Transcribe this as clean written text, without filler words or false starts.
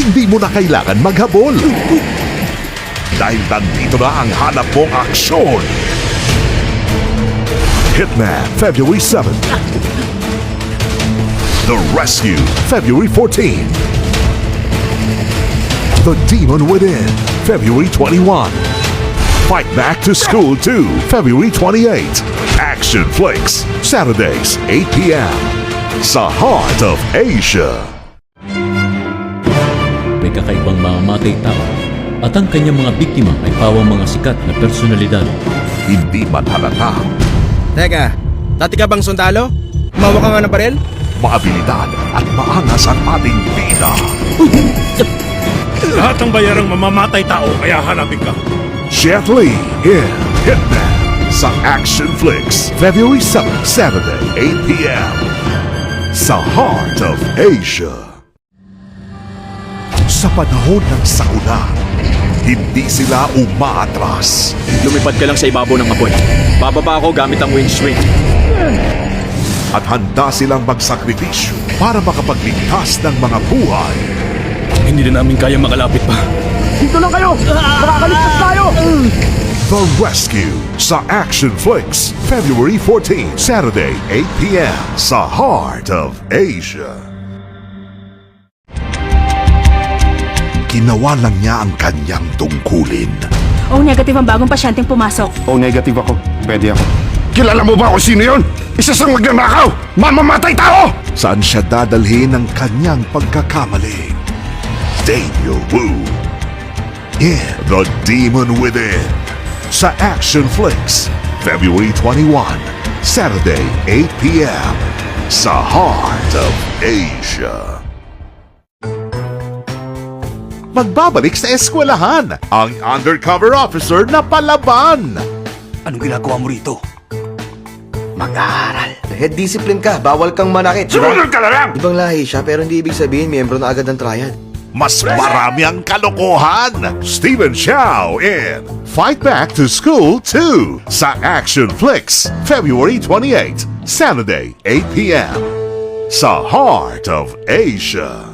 hindi mo na kailangan maghabol. Dahil nandito na ang hanap mong aksyon. Hitman, February 7. The Rescue, February 14. The Demon Within, February 21. Fight Back to School 2, February 28. Action Flicks, Saturdays, 8 p.m. Sa Heart of Asia. May kakaibang mamamatay tao at ang kanyang mga biktima ay pawang mga sikat na personalidad. Hindi man halata, Teka, dati ka bang sundalo? Umawak ka nga ng baril? maabilidad at maangas ang ating bida. Lahat ng bayarang mamamatay tao, kaya hanapin ka. Jet Li in Hitman sa Action Flicks, February 7, Saturday, 8 p.m. Sa Heart of Asia. Sa panahon ng sakuna, hindi sila umaatras. Lumipad ka lang sa ibabaw ng apoy. Bababa ako gamit ang windscreen. At handa silang magsakripisyo para makapagligtas ng mga buhay. Hindi na namin kaya makalapit pa. The Rescue sa Action Flicks, February 14, Saturday, 8 p.m. sa Heart of Asia. Ginawa lang niya ang kanyang tungkulin. O negative ang bagong pasyenteng pumasok. O negative ako. Pwede ako. Kilala mo ba kung sino yun? Isa sang magnanakaw! Mamamatay tao! Saan siya dadalhin ang kanyang pagkakamali? Daniel Wu in The Demon Within sa Action Flicks, February 21, Saturday, 8 p.m. sa Heart of Asia. Magbabalik sa eskwelahan ang undercover officer na palaban. Anong ginagawa mo rito? Mag-aaral. Head discipline ka, bawal kang manakit. Sumunod ka na lang! Ibang lahi siya pero hindi ibig sabihin miyembro na agad ng triad. Mas marami ang kalokohan. Stephen Chow in Fight Back to School 2 sa Action Flicks, February 28, Saturday, 8 p.m. sa Heart of Asia.